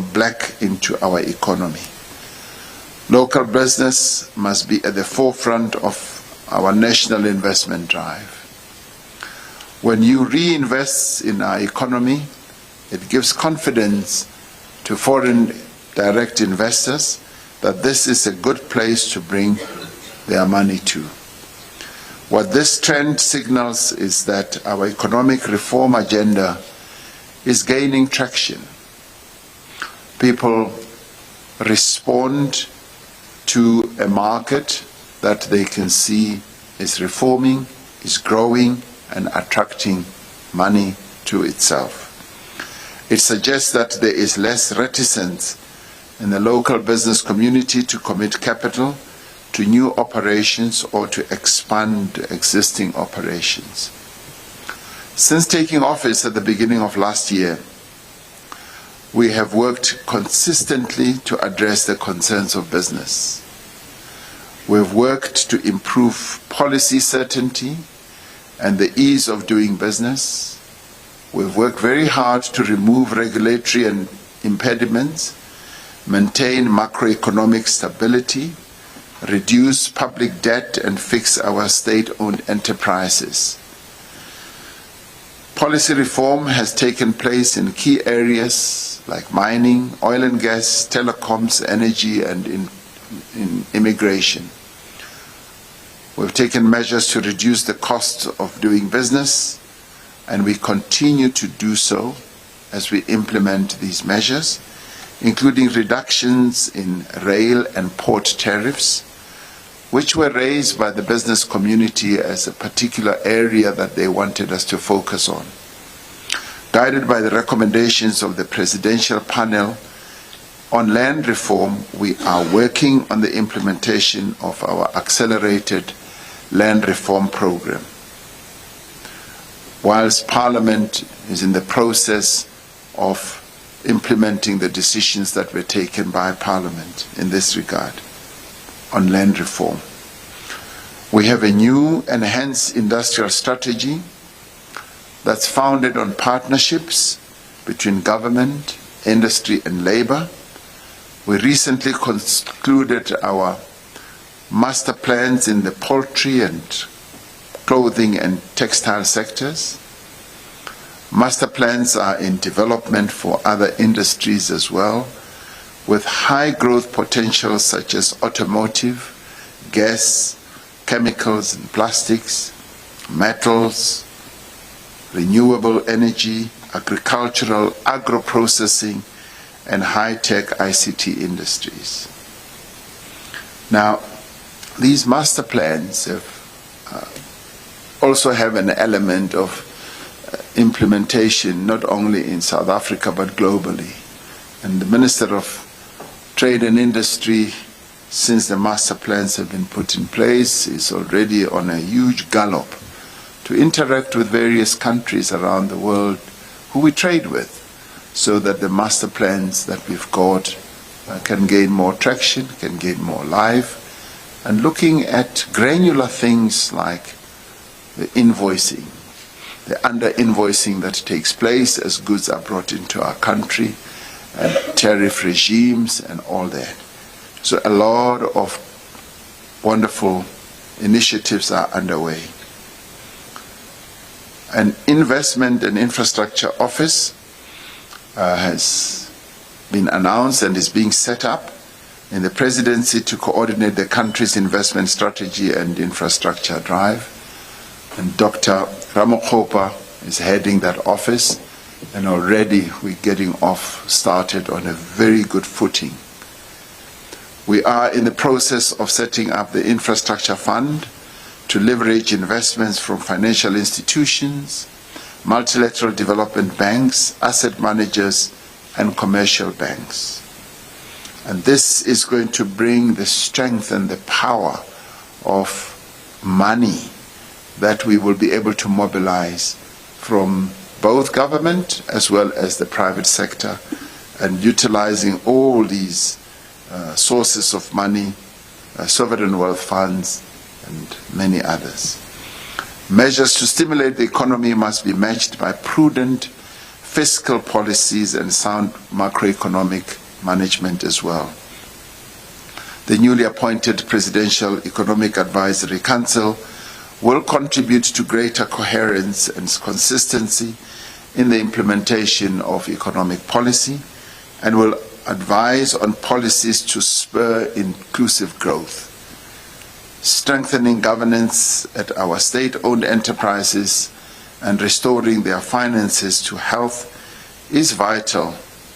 black into our economy. Local business must be at the forefront of our national investment drive. When you reinvest in our economy, it gives confidence to foreign direct investors that this is a good place to bring their money to. What this trend signals is that our economic reform agenda is gaining traction. People respond to a market that they can see is reforming, is growing, and attracting money to itself. It suggests that there is less reticence in the local business community to commit capital to new operations or to expand existing operations. Since taking office at the beginning of last year, we have worked consistently to address the concerns of business. We've worked to improve policy certainty and the ease of doing business. We've worked very hard to remove regulatory and impediments, maintain macroeconomic stability, reduce public debt, and fix our state-owned enterprises. Policy reform has taken place in key areas like mining, oil and gas, telecoms, energy, and in immigration. We've taken measures to reduce the cost of doing business, and we continue to do so as we implement these measures, including reductions in rail and port tariffs, which were raised by the business community as a particular area that they wanted us to focus on. Guided by the recommendations of the Presidential Panel on Land Reform, we are working on the implementation of our accelerated land reform program. Whilst Parliament is in the process of implementing the decisions that were taken by Parliament in this regard on land reform, we have a new enhanced industrial strategy that's founded on partnerships between government, industry, and labor. We recently concluded our master plans in the poultry and clothing and textile sectors. Master plans are in development for other industries as well, with high growth potential such as automotive, gas, chemicals and plastics, metals, renewable energy, agricultural, agro-processing, and high-tech ICT industries. Now, these master plans also have an element of implementation, not only in South Africa, but globally. And the Minister of Trade and Industry, since the master plans have been put in place, is already on a huge gallop to interact with various countries around the world who we trade with, so that the master plans that we've got can gain more traction, can gain more life, and looking at granular things like the invoicing, the under-invoicing that takes place as goods are brought into our country, and tariff regimes and all that. So a lot of wonderful initiatives are underway. An investment and infrastructure office has been announced and is being set up in the presidency to coordinate the country's investment strategy and infrastructure drive. And Dr. Ramaphosa is heading that office, and already we're getting started on a very good footing. We are in the process of setting up the infrastructure fund to leverage investments from financial institutions, multilateral development banks, asset managers, and commercial banks. And this is going to bring the strength and the power of money that we will be able to mobilize from both government as well as the private sector, and utilizing all these sources of money, sovereign wealth funds, and many others. Measures to stimulate the economy must be matched by prudent fiscal policies and sound macroeconomic management as well. The newly appointed Presidential Economic Advisory Council will contribute to greater coherence and consistency in the implementation of economic policy and will advise on policies to spur inclusive growth. Strengthening governance at our state-owned enterprises and restoring their finances to health is vital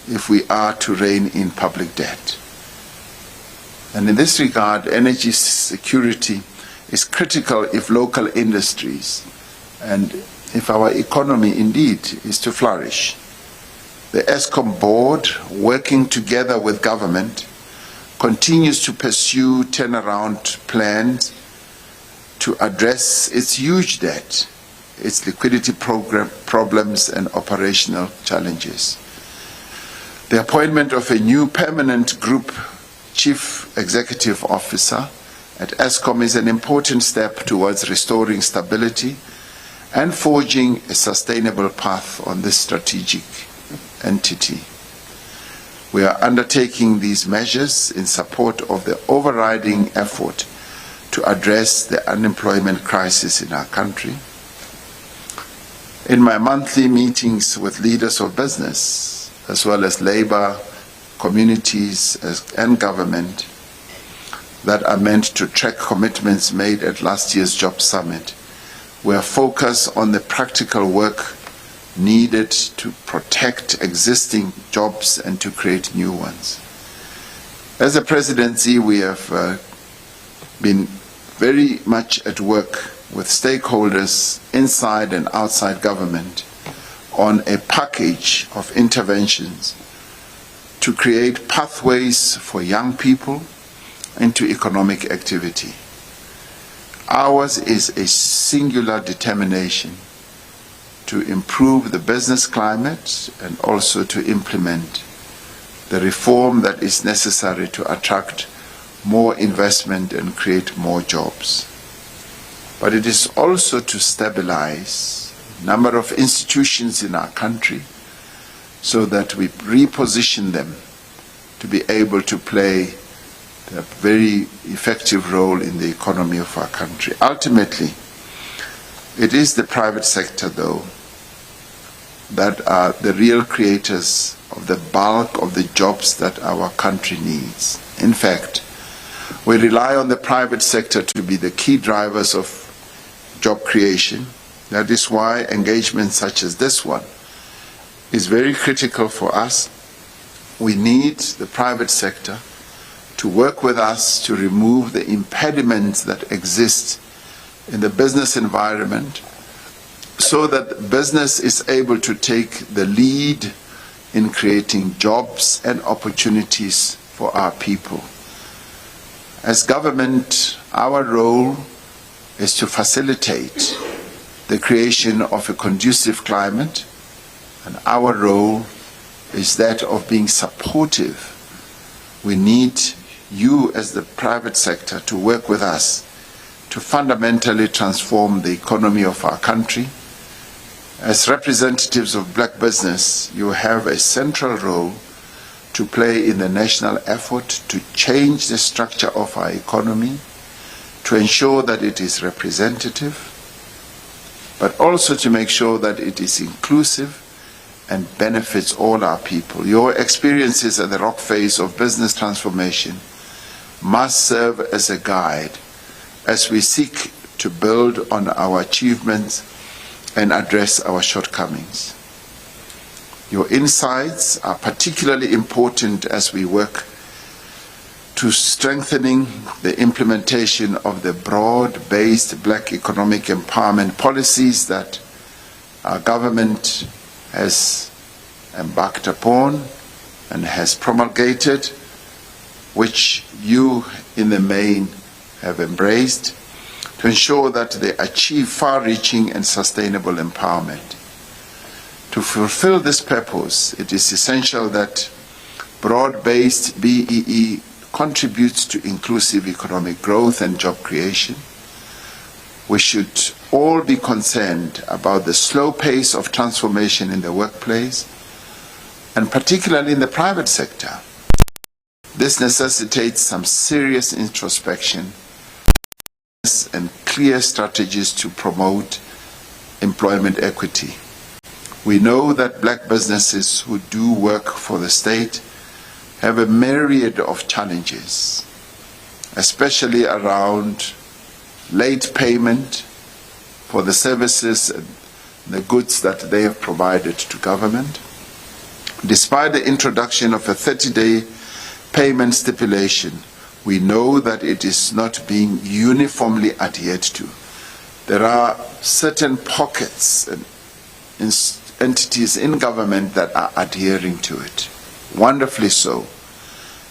if we are to rein in public debt. And in this regard, energy security is critical if local industries and if our economy indeed is to flourish. The ESCOM board, working together with government, continues to pursue turnaround plans to address its huge debt, its liquidity problems and operational challenges. The appointment of a new permanent group chief executive officer at ESCOM is an important step towards restoring stability and forging a sustainable path on this strategic entity. We are undertaking these measures in support of the overriding effort to address the unemployment crisis in our country. In my monthly meetings with leaders of business, as well as labor, communities, and government that are meant to track commitments made at last year's Job Summit, we are focused on the practical work needed to protect existing jobs and to create new ones. As a presidency, we have been very much at work with stakeholders inside and outside government on a package of interventions to create pathways for young people into economic activity. Ours is a singular determination to improve the business climate and also to implement the reform that is necessary to attract more investment and create more jobs. But it is also to stabilize a number of institutions in our country so that we reposition them to be able to play a very effective role in the economy of our country. Ultimately, it is the private sector, though, that are the real creators of the bulk of the jobs that our country needs. In fact, we rely on the private sector to be the key drivers of job creation. That is why engagement such as this one is very critical for us. We need the private sector to work with us to remove the impediments that exist in the business environment so that business is able to take the lead in creating jobs and opportunities for our people. As government, our role is to facilitate the creation of a conducive climate, and our role is that of being supportive. We need you as the private sector to work with us to fundamentally transform the economy of our country. As representatives of black business, you have a central role to play in the national effort to change the structure of our economy, to ensure that it is representative, but also to make sure that it is inclusive and benefits all our people. Your experiences at the rock face of business transformation must serve as a guide as we seek to build on our achievements and address our shortcomings. Your insights are particularly important as we work to strengthening the implementation of the broad-based black economic empowerment policies that our government has embarked upon and has promulgated, which you in the main have embraced, to ensure that they achieve far-reaching and sustainable empowerment. To fulfill this purpose, it is essential that broad-based BEE contributes to inclusive economic growth and job creation. We should all be concerned about the slow pace of transformation in the workplace, and particularly in the private sector. This necessitates some serious introspection and clear strategies to promote employment equity. We know that black businesses who do work for the state have a myriad of challenges, especially around late payment for the services and the goods that they have provided to government. Despite the introduction of a 30-day payment stipulation, we know that it is not being uniformly adhered to. There are certain pockets and entities in government that are adhering to it, wonderfully so.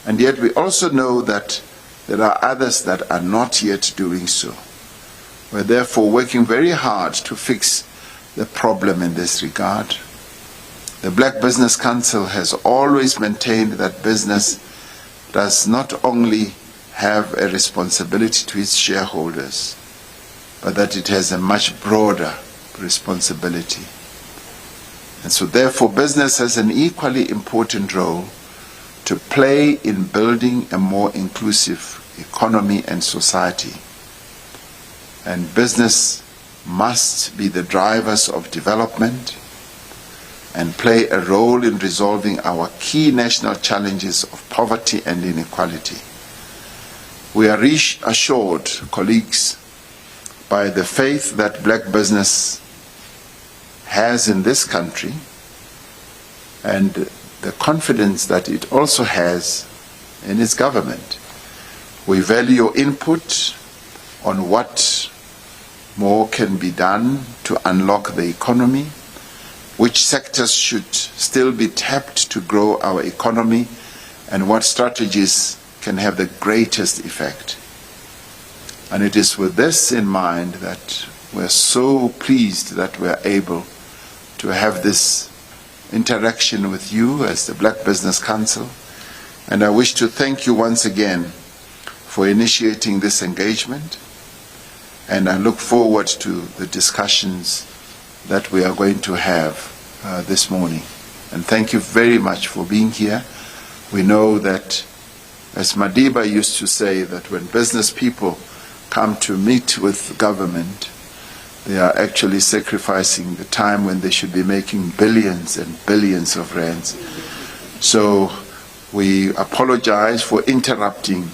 And yet we also know that there are others that are not yet doing so. We're therefore working very hard to fix the problem in this regard. The Black Business Council has always maintained that business does not only have a responsibility to its shareholders, but that it has a much broader responsibility. And so therefore business has an equally important role to play in building a more inclusive economy and society. And business must be the drivers of development and play a role in resolving our key national challenges of poverty and inequality. We are reassured, colleagues, by the faith that black business has in this country and the confidence that it also has in its government. We value your input on what more can be done to unlock the economy, which sectors should still be tapped to grow our economy, and what strategies can have the greatest effect. And it is with this in mind that we're so pleased that we're able to have this interaction with you as the Black Business Council. And I wish to thank you once again for initiating this engagement. And I look forward to the discussions that we are going to have this morning. And thank you very much for being here. We know that, as Madiba used to say, that when business people come to meet with government, they are actually sacrificing the time when they should be making billions and billions of rands. So we apologize for interrupting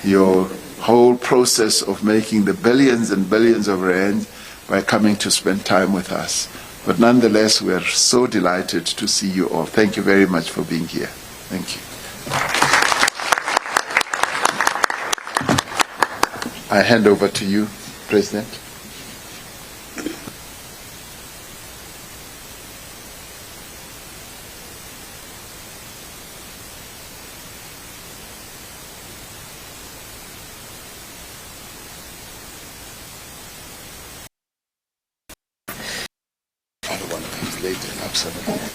your whole process of making the billions and billions of rands by coming to spend time with us. But nonetheless, we are so delighted to see you all. Thank you very much for being here. Thank you. I hand over to you, President. I don't want to translate it, absolutely.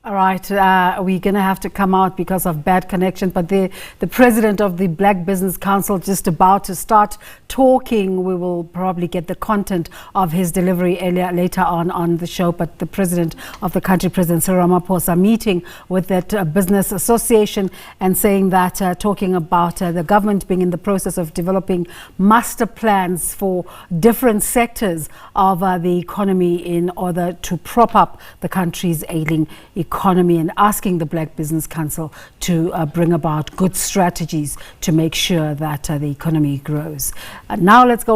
All right, we're going to have to come out because of bad connection, but the president of the Black Business Council just about to start talking. We will probably get the content of his delivery later on the show, but the president of the country, President Ramaphosa, meeting with that business association and saying that, talking about the government being in the process of developing master plans for different sectors of the economy in order to prop up the country's ailing economy, and asking the Black Business Council to bring about good strategies to make sure that the economy grows. Now let's go